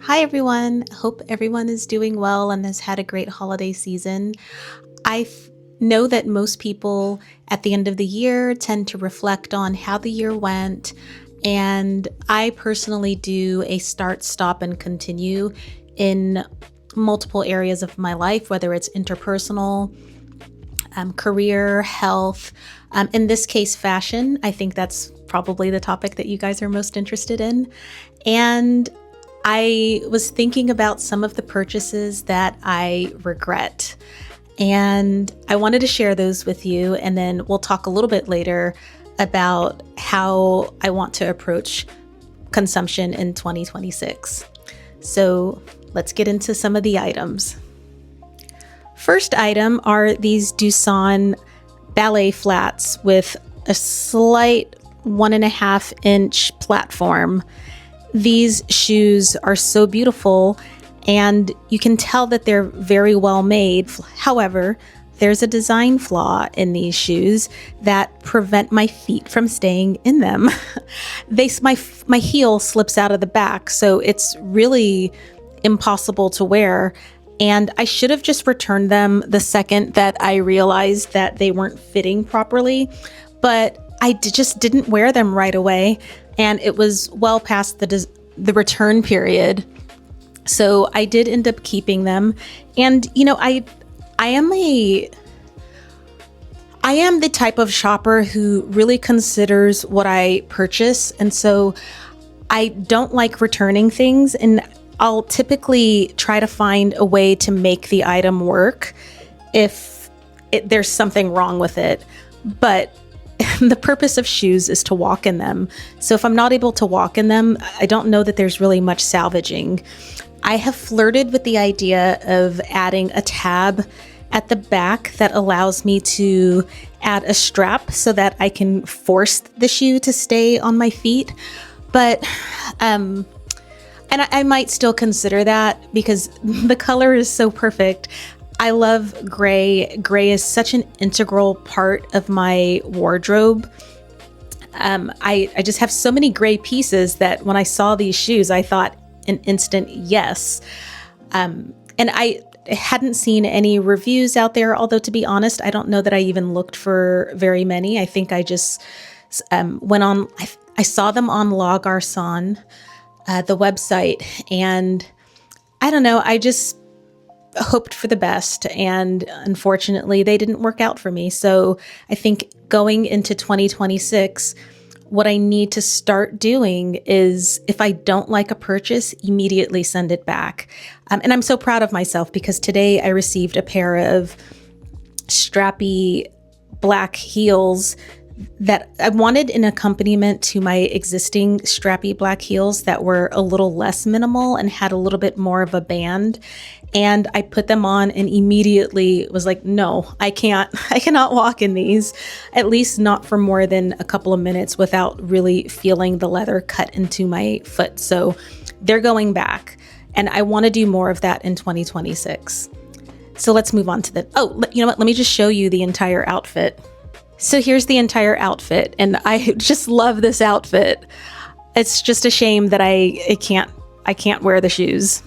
Hi everyone. Hope everyone is doing well and has had a great holiday season. I know that most people at the end of the year tend to reflect on how the year went, and I personally do a start, stop, and continue in multiple areas of my life, whether it's interpersonal, career, health, in this case, fashion. I think that's probably the topic that you guys are most interested in. And I was thinking about some of the purchases that I regret. And I wanted to share those with you. And then we'll talk a little bit later about how I want to approach consumption in 2026. So let's get into some of the items. First item are these Doosan ballet flats with a slight 1.5-inch platform. These shoes are so beautiful, and you can tell that they're very well made. However, there's a design flaw in these shoes that prevent my feet from staying in them. My heel slips out of the back, so it's really impossible to wear. And I should have just returned them the second that I realized that they weren't fitting properly, but I just didn't wear them right away, and it was well past the return period. So I did end up keeping them. And I am the type of shopper who really considers what I purchase, and so I don't like returning things, and I'll typically try to find a way to make the item work if there's something wrong with it. But the purpose of shoes is to walk in them. So if I'm not able to walk in them, I don't know that there's really much salvaging. I have flirted with the idea of adding a tab at the back that allows me to add a strap so that I can force the shoe to stay on my feet. But, and I might still consider that because the color is so perfect. I love gray. Gray is such an integral part of my wardrobe. I just have so many gray pieces that when I saw these shoes, I thought an instant yes. And I hadn't seen any reviews out there, although to be honest, I don't know that I even looked for very many. I think I just went on, I saw them on La Garçon, the website, and I don't know, I just hoped for the best, and unfortunately they didn't work out for me. So I think going into 2026, what I need to start doing is, if I don't like a purchase, immediately send it back. And I'm so proud of myself because today I received a pair of strappy black heels that I wanted an accompaniment to my existing strappy black heels that were a little less minimal and had a little bit more of a band. And I put them on and immediately was like, no, I cannot walk in these, at least not for more than a couple of minutes without really feeling the leather cut into my foot. So they're going back, and I want to do more of that in 2026. So let's move on to you know what? Let me just show you the entire outfit. So here's the entire outfit, and I just love this outfit. It's just a shame that I can't wear the shoes.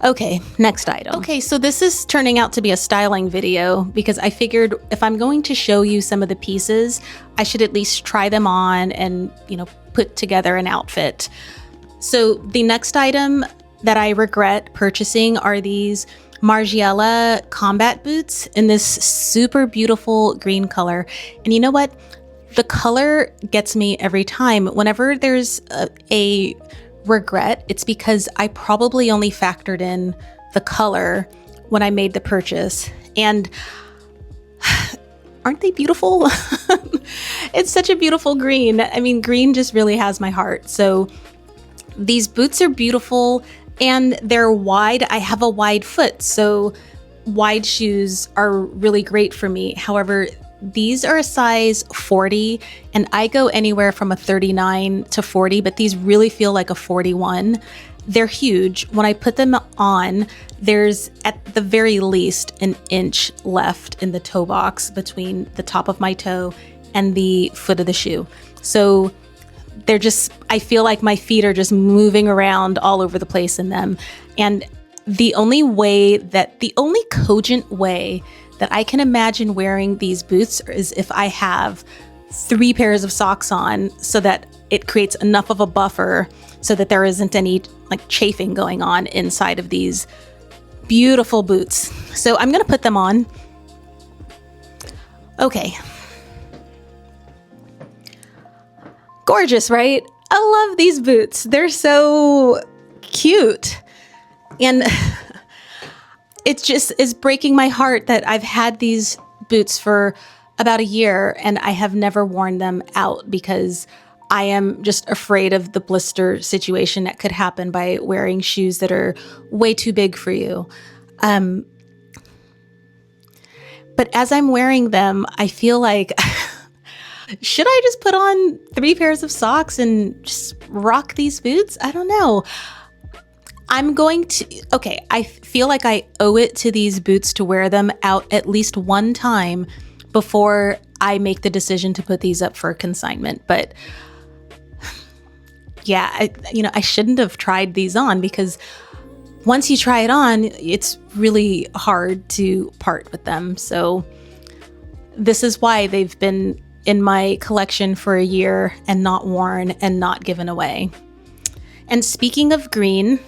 Okay, next item. Okay, so this is turning out to be a styling video because I figured if I'm going to show you some of the pieces, I should at least try them on and, put together an outfit. So the next item that I regret purchasing are these Margiela combat boots in this super beautiful green color. And you know what? The color gets me every time. Whenever there's a regret, it's because I probably only factored in the color when I made the purchase. And aren't they beautiful? It's such a beautiful green. I mean, green just really has my heart. So these boots are beautiful and they're wide. I have a wide foot, so wide shoes are really great for me. However, these are a size 40 and I go anywhere from a 39 to 40, but these really feel like a 41. They're huge. When I put them on, there's at the very least an inch left in the toe box between the top of my toe and the foot of the shoe. So I feel like my feet are just moving around all over the place in them. And the only cogent way that I can imagine wearing these boots is if I have 3 pairs of socks on, so that it creates enough of a buffer so that there isn't any like chafing going on inside of these beautiful boots. So I'm going to put them on. Okay. Gorgeous, right? I love these boots. They're so cute. And it just is breaking my heart that I've had these boots for about a year and I have never worn them out because I am just afraid of the blister situation that could happen by wearing shoes that are way too big for you. But as I'm wearing them, I feel like, should I just put on 3 pairs of socks and just rock these boots? I don't know. I feel like I owe it to these boots to wear them out at least one time before I make the decision to put these up for consignment. But yeah, I shouldn't have tried these on, because once you try it on, it's really hard to part with them. So this is why they've been in my collection for a year and not worn and not given away. And speaking of green,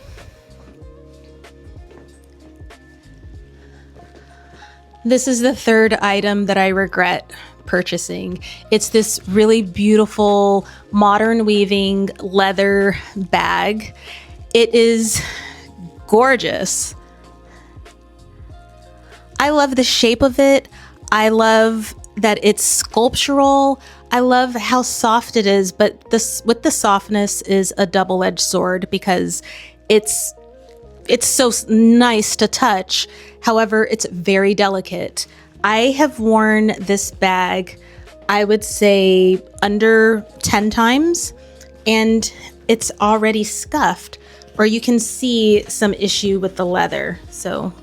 this is the third item that I regret purchasing. It's this really beautiful modern weaving leather bag. It is gorgeous. I love the shape of it. I love that it's sculptural. I love how soft it is, but with the softness is a double-edged sword, because it's so nice to touch. However, it's very delicate. I have worn this bag, I would say, under 10 times, and it's already scuffed, or you can see some issue with the leather. So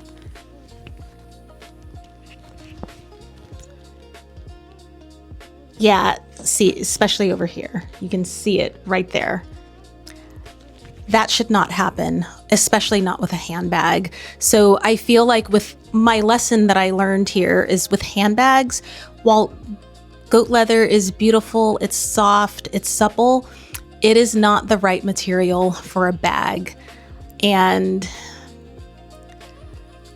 yeah, see, especially over here, you can see it right there. That should not happen, especially not with a handbag. So I feel like with my lesson that I learned here is with handbags, while goat leather is beautiful, it's soft, it's supple, it is not the right material for a bag. And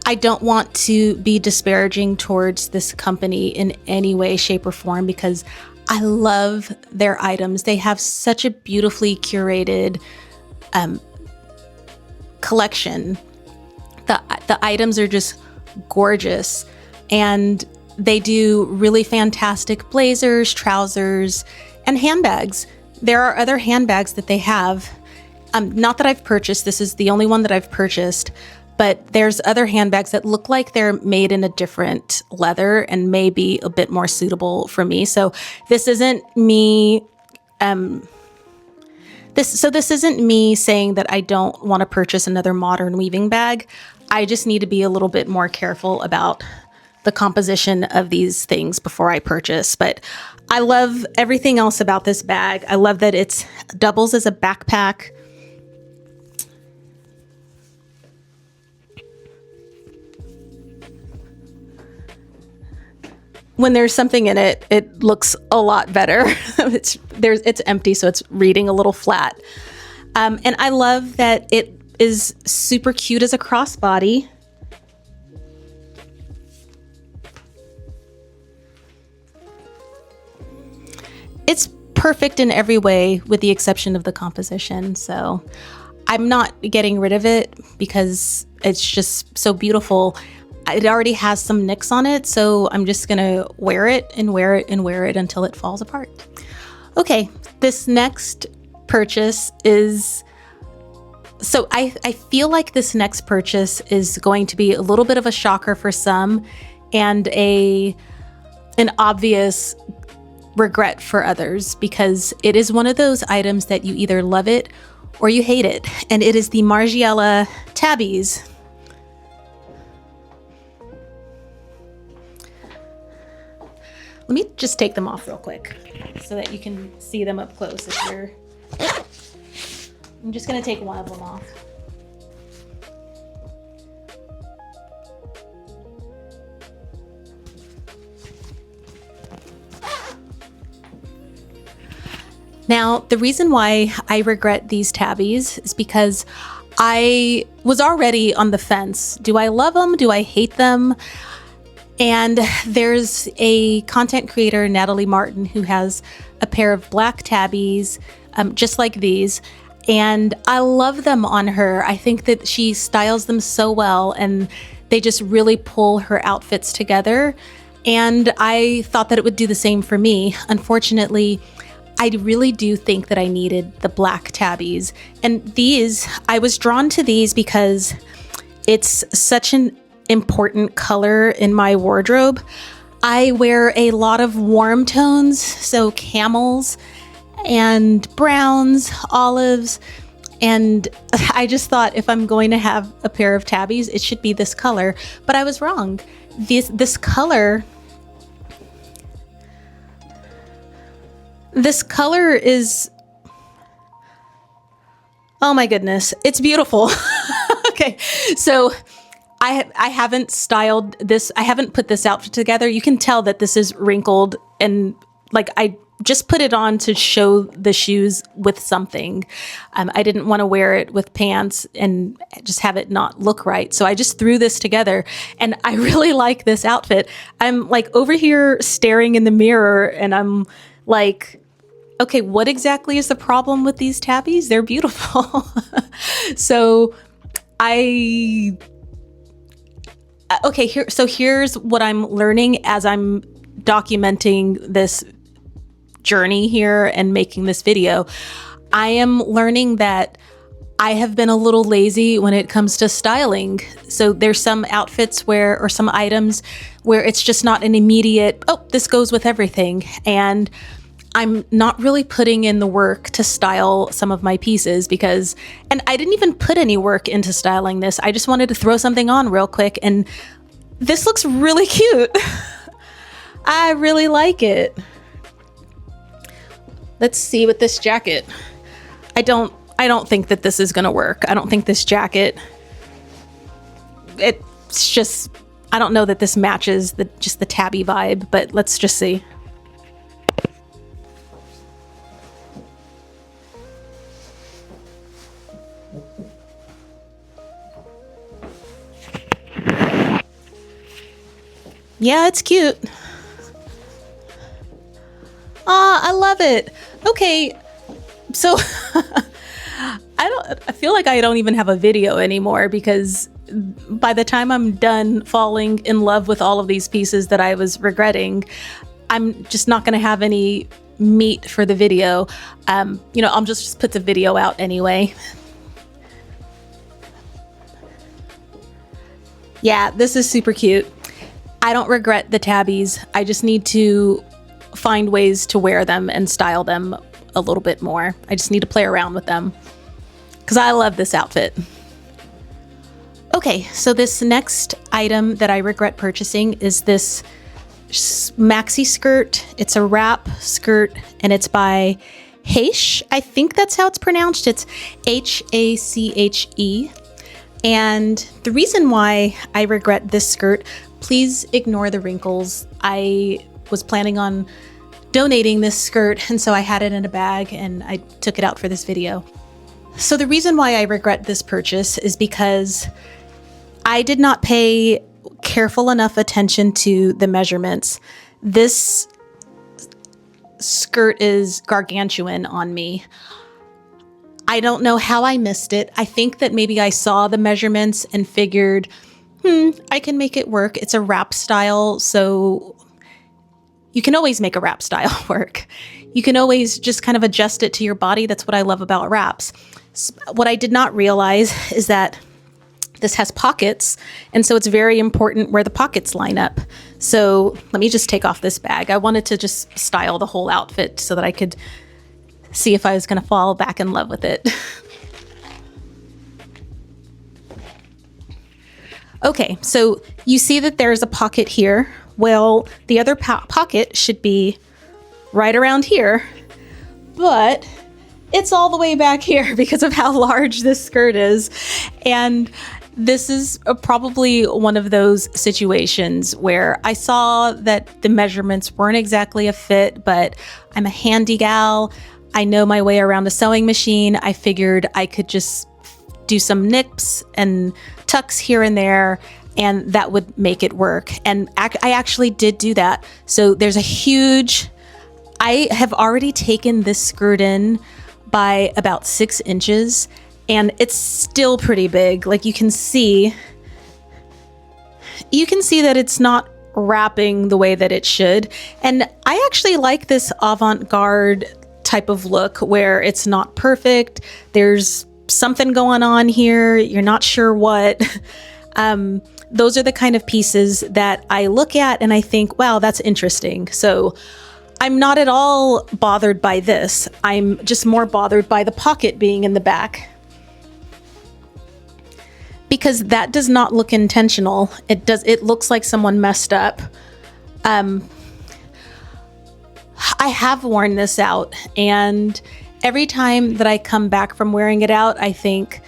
I don't want to be disparaging towards this company in any way, shape, or form, because I love their items. They have such a beautifully curated collection. The items are just gorgeous, and they do really fantastic blazers, trousers, and handbags. There are other handbags that they have. Not that I've purchased. This is the only one that I've purchased, but there's other handbags that look like they're made in a different leather and may be a bit more suitable for me. So this isn't me. This isn't me saying that I don't want to purchase another modern weaving bag. I just need to be a little bit more careful about the composition of these things before I purchase. But I love everything else about this bag. I love that it doubles as a backpack. When there's something in it, it looks a lot better. It's empty, so it's reading a little flat. And I love that it is super cute as a crossbody. It's perfect in every way, with the exception of the composition. So I'm not getting rid of it because it's just so beautiful. It already has some nicks on it, so I'm just gonna wear it and wear it and wear it until it falls apart. Okay, this next purchase is, so I feel like this next purchase is going to be a little bit of a shocker for some and an obvious regret for others, because it is one of those items that you either love it or you hate it, and it is the Margiela Tabis. Let me just take them off real quick so that you can see them up close if you're... I'm just gonna take one of them off. Now, the reason why I regret these tabbies is because I was already on the fence. Do I love them? Do I hate them? And there's a content creator, Natalie Martin, who has a pair of black tabbies, just like these. And I love them on her. I think that she styles them so well and they just really pull her outfits together. And I thought that it would do the same for me. Unfortunately, I really do think that I needed the black tabbies. And these, I was drawn to these because it's such an important color in my wardrobe. I wear a lot of warm tones, so camels and browns, olives, and I just thought if I'm going to have a pair of tabbies, it should be this color. But I was wrong. This color is, oh my goodness, it's beautiful. Okay, so I haven't styled this. I haven't put this outfit together. You can tell that this is wrinkled, and like I just put it on to show the shoes with something. I didn't want to wear it with pants and just have it not look right. So I just threw this together and I really like this outfit. I'm like over here staring in the mirror and I'm like, okay, what exactly is the problem with these tabbies? They're beautiful. So here's what I'm learning as I'm documenting this journey here and making this video. I am learning that I have been a little lazy when it comes to styling. So there's some outfits or some items where it's just not an immediate, oh, this goes with everything. And I'm not really putting in the work to style some of my pieces and I didn't even put any work into styling this. I just wanted to throw something on real quick and this looks really cute. I really like it. Let's see with this jacket. I don't think that this is gonna work. I don't think this jacket, it's just, I don't know that this matches just the tabby vibe, but let's just see. Yeah, it's cute. I love it. Okay, so I feel like I don't even have a video anymore because by the time I'm done falling in love with all of these pieces that I was regretting, I'm just not going to have any meat for the video. I'll just put the video out anyway. Yeah, this is super cute. I don't regret the tabbies. I just need to find ways to wear them and style them a little bit more. I just need to play around with them because I love this outfit. Okay, so this next item that I regret purchasing is this maxi skirt. It's a wrap skirt and it's by Hache. I think that's how it's pronounced. It's Hache. And the reason why I regret this skirt, please ignore the wrinkles. I was planning on donating this skirt, and so I had it in a bag and I took it out for this video. So the reason why I regret this purchase is because I did not pay careful enough attention to the measurements. This skirt is gargantuan on me. I don't know how I missed it. I think that maybe I saw the measurements and figured, I can make it work. It's a wrap style, so you can always make a wrap style work. You can always just kind of adjust it to your body. That's what I love about wraps. What I did not realize is that this has pockets, and so it's very important where the pockets line up. So let me just take off this bag. I wanted to just style the whole outfit so that I could see if I was going to fall back in love with it. Okay, so you see that there's a pocket here Well, the other pocket should be right around here, but it's all the way back here because of how large this skirt is. And this is probably one of those situations where I saw that the measurements weren't exactly a fit, but I'm a handy gal. I know my way around a sewing machine. I figured I could just do some nips and tucks here and there, and that would make it work. And I actually did do that. So there's I have already taken this skirt in by about 6 inches, and it's still pretty big. Like you can see that it's not wrapping the way that it should. And I actually like this avant-garde type of look where it's not perfect. There's something going on here. You're not sure what. Those are the kind of pieces that I look at and I think, wow, that's interesting. So I'm not at all bothered by this. I'm just more bothered by the pocket being in the back, because that does not look intentional. It looks like someone messed up. I have worn this out, and every time that I come back from wearing it out, I think,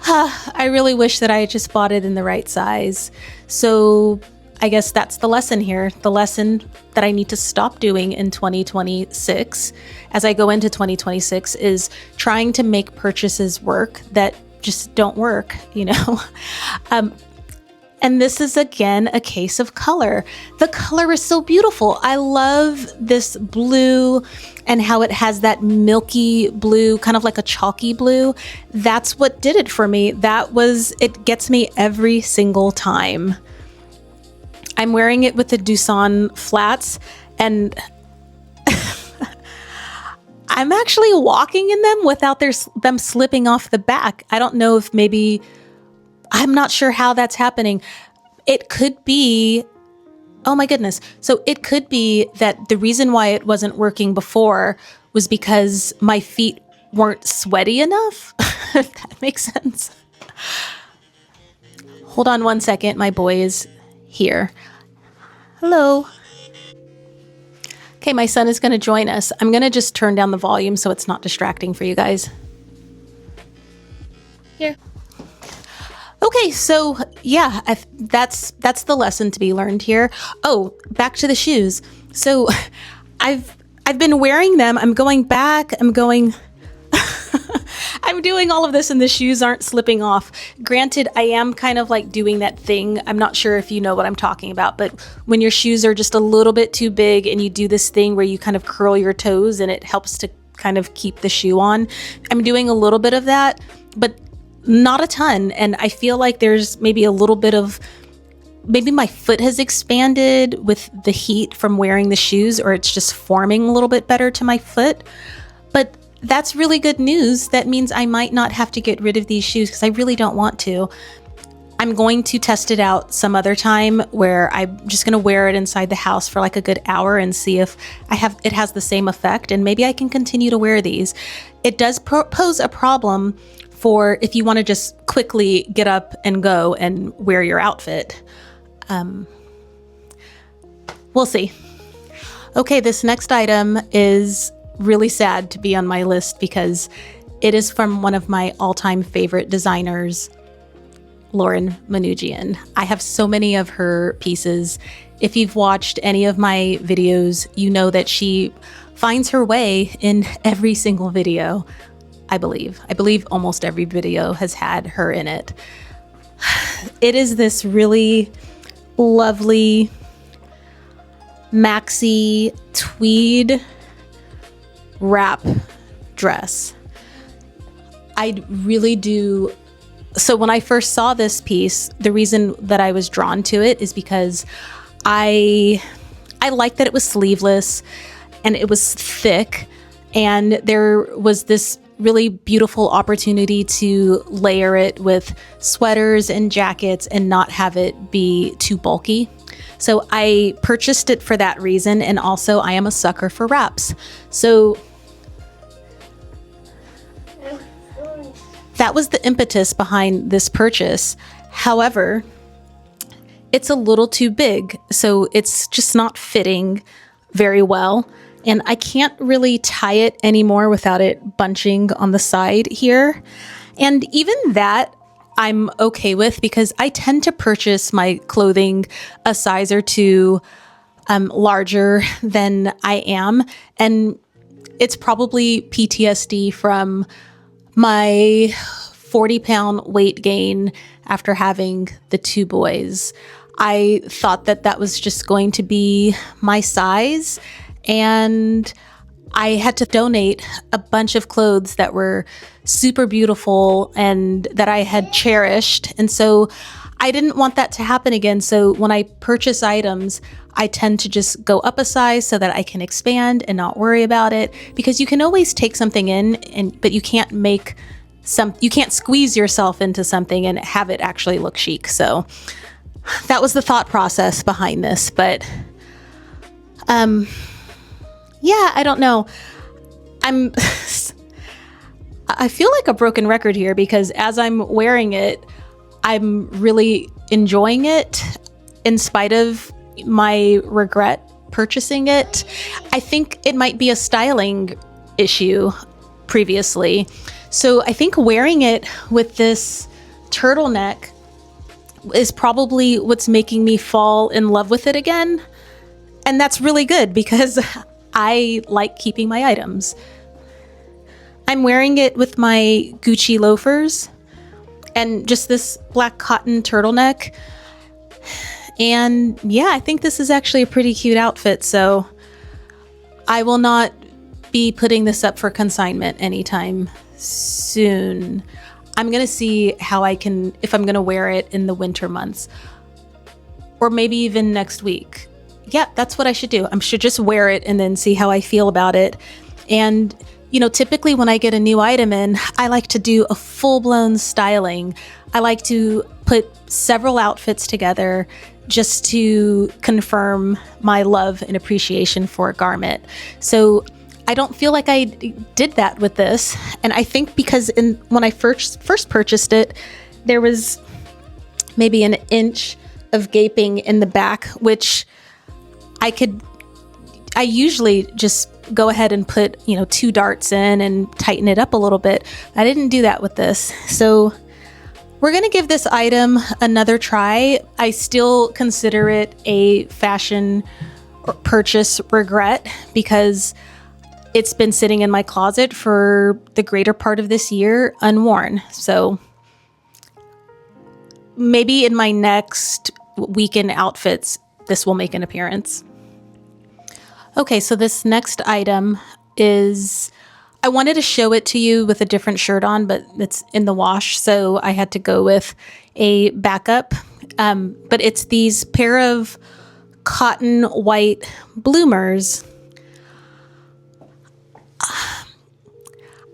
I really wish that I had just bought it in the right size. So I guess that's the lesson here. The lesson that I need to stop doing in 2026, as I go into 2026, is trying to make purchases work that just don't work, you know? And this is, again, a case of color. The color is so beautiful. I love this blue and how it has that milky blue, kind of like a chalky blue. That's what did it for me. It gets me every single time. I'm wearing it with the Deuxan flats, and I'm actually walking in them without them slipping off the back. I don't know if I'm not sure how that's happening. It could be, oh my goodness. So it could be that the reason why it wasn't working before was because my feet weren't sweaty enough, if that makes sense. Hold on one second. My boy is here. Hello. Okay, my son is going to join us. I'm going to just turn down the volume so it's not distracting for you guys. Here. Okay, so yeah, that's the lesson to be learned here. Oh, back to the shoes. So I've been wearing them. I'm going back. I'm doing all of this and the shoes aren't slipping off. Granted, I am kind of like doing that thing. I'm not sure if you know what I'm talking about, but when your shoes are just a little bit too big and you do this thing where you kind of curl your toes and it helps to kind of keep the shoe on. I'm doing a little bit of that, but not a ton. And I feel like there's maybe a little bit of, maybe my foot has expanded with the heat from wearing the shoes, or it's just forming a little bit better to my foot. But that's really good news. That means I might not have to get rid of these shoes because I really don't want to. I'm going to test it out some other time where I'm just going to wear it inside the house for like a good hour and see if it has the same effect, and maybe I can continue to wear these. It does pose a problem for if you want to just quickly get up and go and wear your outfit. We'll see. Okay, this next item is really sad to be on my list because it is from one of my all-time favorite designers, Lauren Manoogian. I have so many of her pieces. If you've watched any of my videos, you know that she finds her way in every single video. I believe almost every video has had her in it. It is this really lovely maxi tweed wrap dress. I really do. So when I first saw this piece, the reason that I was drawn to it is because I liked that it was sleeveless and it was thick, and there was this really beautiful opportunity to layer it with sweaters and jackets and not have it be too bulky. So I purchased it for that reason, and also I am a sucker for wraps. So that was the impetus behind this purchase. However, it's a little too big, so it's just not fitting very well. And I can't really tie it anymore without it bunching on the side here. And even that I'm okay with, because I tend to purchase my clothing a size or two larger than I am. And it's probably PTSD from my 40-pound weight gain after having the two boys. I thought that that was just going to be my size, and I had to donate a bunch of clothes that were super beautiful and that I had cherished. And so I didn't want that to happen again. So when I purchase items, I tend to just go up a size so that I can expand and not worry about it, because you can always take something in, but you can't you can't squeeze yourself into something and have it actually look chic. So that was the thought process behind this. But yeah, I don't know. I feel like a broken record here, because as I'm wearing it, I'm really enjoying it in spite of my regret purchasing it. I think it might be a styling issue previously. So I think wearing it with this turtleneck is probably what's making me fall in love with it again. And that's really good, because I like keeping my items. I'm wearing it with my Gucci loafers and just this black cotton turtleneck. And yeah, I think this is actually a pretty cute outfit. So I will not be putting this up for consignment anytime soon. I'm going to see how if I'm going to wear it in the winter months, or maybe even next week. Yeah, that's what I should do. I should just wear it and then see how I feel about it. And, typically when I get a new item in, I like to do a full-blown styling. I like to put several outfits together just to confirm my love and appreciation for a garment. So I don't feel like I did that with this. And I think because when I first purchased it, there was maybe an inch of gaping in the back, which I usually just go ahead and put, 2 darts in and tighten it up a little bit. I didn't do that with this. So we're going to give this item another try. I still consider it a fashion purchase regret, because it's been sitting in my closet for the greater part of this year unworn. So maybe in my next weekend outfits, this will make an appearance. Okay, so this next item is, I wanted to show it to you with a different shirt on, but it's in the wash, so I had to go with a backup. But it's these pair of cotton white bloomers.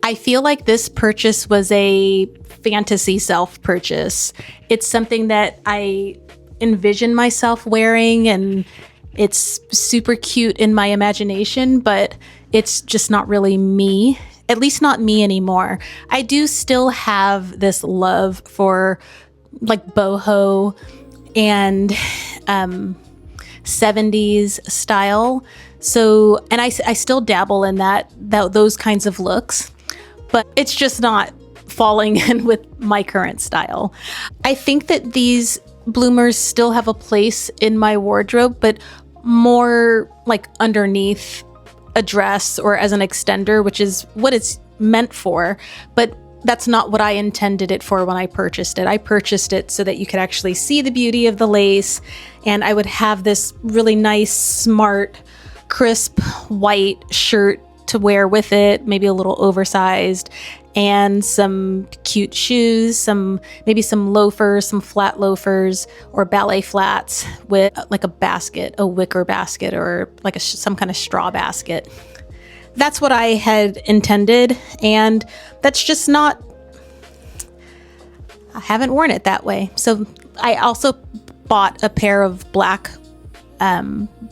I feel like this purchase was a fantasy self purchase. It's something that I envision myself wearing, and it's super cute in my imagination, but it's just not really me, at least not me anymore. I do still have this love for like boho and 70s style. So, and I still dabble in those kinds of looks, but it's just not falling in with my current style. I think that these bloomers still have a place in my wardrobe, but more like underneath a dress or as an extender, which is what it's meant for. But that's not what I intended it for when I purchased it. I purchased it so that you could actually see the beauty of the lace, and I would have this really nice, smart, crisp white shirt to wear with it, maybe a little oversized, and some cute shoes, maybe some loafers, some flat loafers or ballet flats with like a basket, a wicker basket, or like some kind of straw basket. That's what I had intended, and that's just not, I haven't worn it that way. So I also bought a pair of black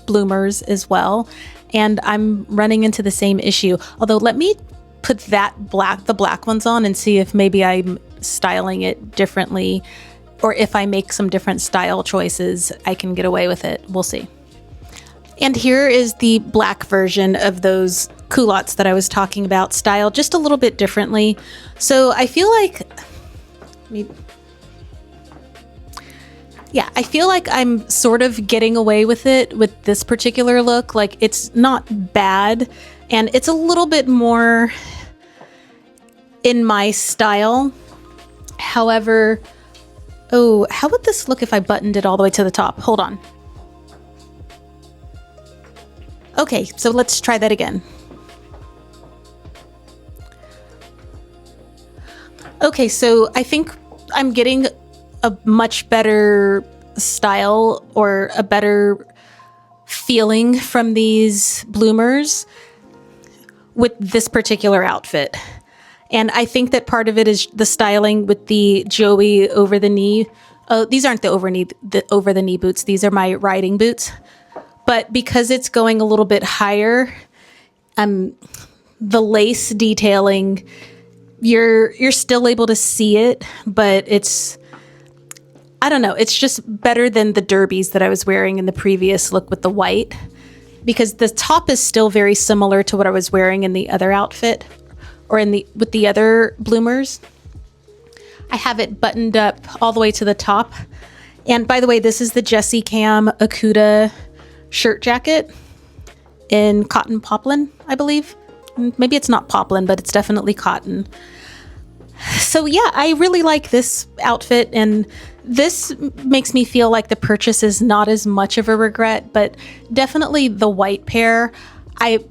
bloomers as well, and I'm running into the same issue. Although let me put the black ones on and see if maybe I'm styling it differently or if I make some different style choices, I can get away with it. We'll see. And here is the black version of those culottes that I was talking about, styled just a little bit differently. So I feel like, I feel like I'm sort of getting away with it with this particular look. Like, it's not bad, and it's a little bit more in my style. However, oh, how would this look if I buttoned it all the way to the top? Hold on. Okay, so let's try that again. Okay, so I think I'm getting a much better style or a better feeling from these bloomers with this particular outfit. And I think that part of it is the styling with the Joey over the knee. Oh, these aren't the over the knee boots. These are my riding boots. But because it's going a little bit higher, the lace detailing, you're still able to see it, but it's, I don't know, it's just better than the derbies that I was wearing in the previous look with the white, because the top is still very similar to what I was wearing in the other outfit, or with the other bloomers. I have it buttoned up all the way to the top. And by the way, this is the Jessie Cam Akuta shirt jacket in cotton poplin, I believe. Maybe it's not poplin, but it's definitely cotton. So yeah, I really like this outfit, and this makes me feel like the purchase is not as much of a regret, but definitely the white pair, I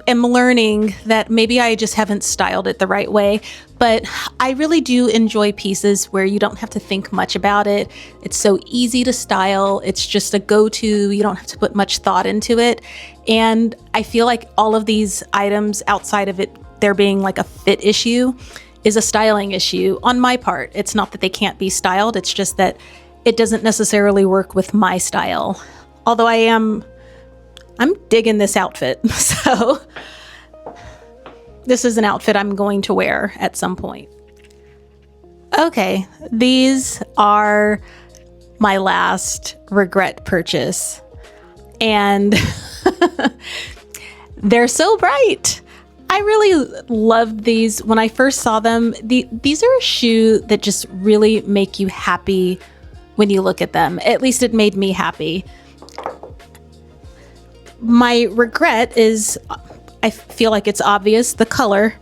am learning that maybe I just haven't styled it the right way, but I really do enjoy pieces where you don't have to think much about it. It's so easy to style. It's just a go-to. You don't have to put much thought into it. And I feel like all of these items, outside of it there being like a fit issue, is a styling issue on my part. It's not that they can't be styled. It's just that it doesn't necessarily work with my style. Although I'm digging this outfit. So this is an outfit I'm going to wear at some point. Okay, these are my last regret purchase. And they're so bright. I really loved these when I first saw them. These are a shoe that just really make you happy when you look at them. At least it made me happy. My regret is, I feel like it's obvious, the color.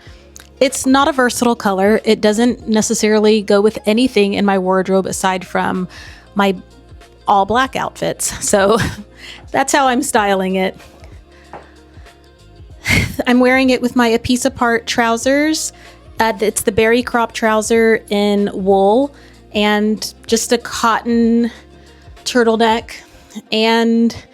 It's not a versatile color. It doesn't necessarily go with anything in my wardrobe aside from my all black outfits. So that's how I'm styling it. I'm wearing it with my A Piece Apart trousers. It's the berry crop trouser in wool and just a cotton turtleneck and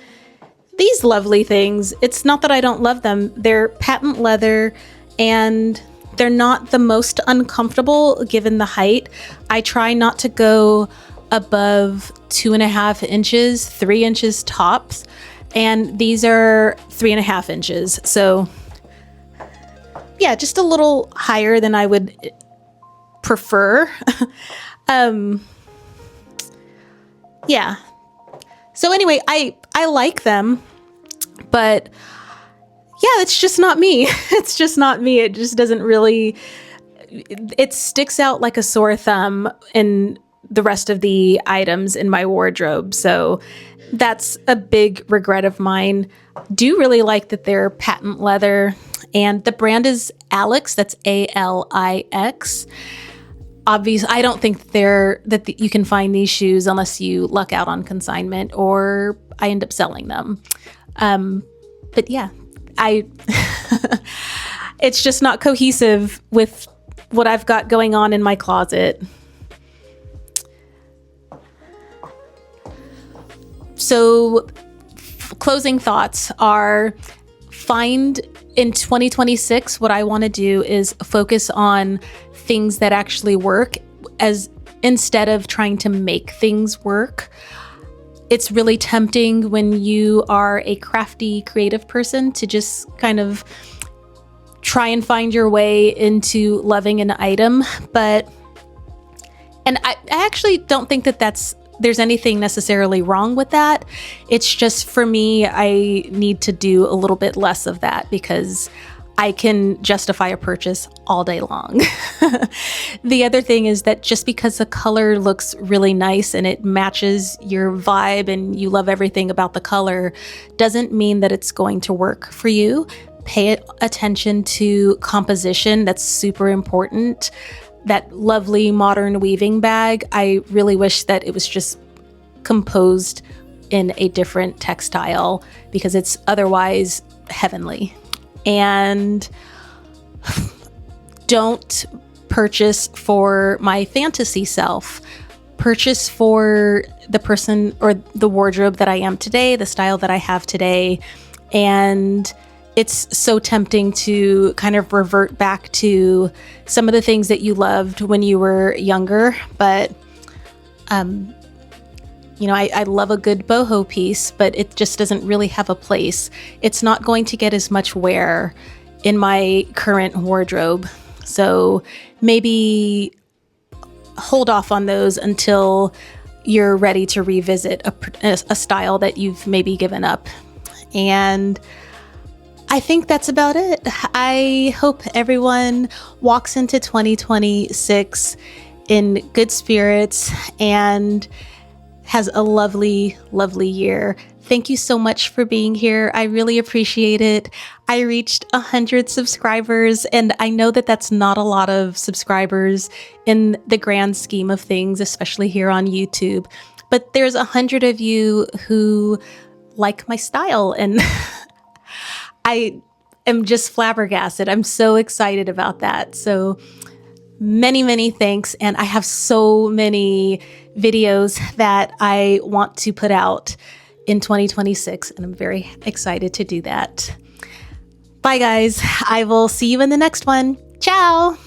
these lovely things. It's not that I don't love them. They're patent leather and they're not the most uncomfortable given the height. I try not to go above 2.5 inches, 3 inches tops. And these are 3.5 inches. So yeah, just a little higher than I would prefer. Yeah. So anyway, I like them, but yeah, it's just not me. It's just not me. It just doesn't really, it sticks out like a sore thumb in the rest of the items in my wardrobe. So that's a big regret of mine. Do really like that they're patent leather, and the brand is Alex. That's ALIX. Obviously, I don't think that you can find these shoes unless you luck out on consignment or I end up selling them. But yeah, it's just not cohesive with what I've got going on in my closet. So closing thoughts are, find in 2026, what I want to do is focus on things that actually work, as instead of trying to make things work. It's really tempting when you are a crafty, creative person to just kind of try and find your way into loving an item. But And I actually don't think that there's anything necessarily wrong with that. It's just for me, I need to do a little bit less of that because I can justify a purchase all day long. The other thing is that just because the color looks really nice and it matches your vibe and you love everything about the color doesn't mean that it's going to work for you. Pay attention to composition. That's super important. That lovely modern weaving bag, I really wish that it was just composed in a different textile because it's otherwise heavenly. And don't purchase for my fantasy self. Purchase for the person or the wardrobe that I am today, the style that I have today. And it's so tempting to kind of revert back to some of the things that you loved when you were younger. But, I love a good boho piece, but it just doesn't really have a place. It's not going to get as much wear in my current wardrobe. So maybe hold off on those until you're ready to revisit a style that you've maybe given up. And I think that's about it. I hope everyone walks into 2026 in good spirits and has a lovely, lovely year. Thank you so much for being here. I really appreciate it. I reached 100 subscribers, and I know that that's not a lot of subscribers in the grand scheme of things, especially here on YouTube. But there's 100 of you who like my style, and I am just flabbergasted. I'm so excited about that. So many, many thanks. And I have so many videos that I want to put out in 2026, and I'm very excited to do that. Bye, guys. I will see you in the next one. Ciao.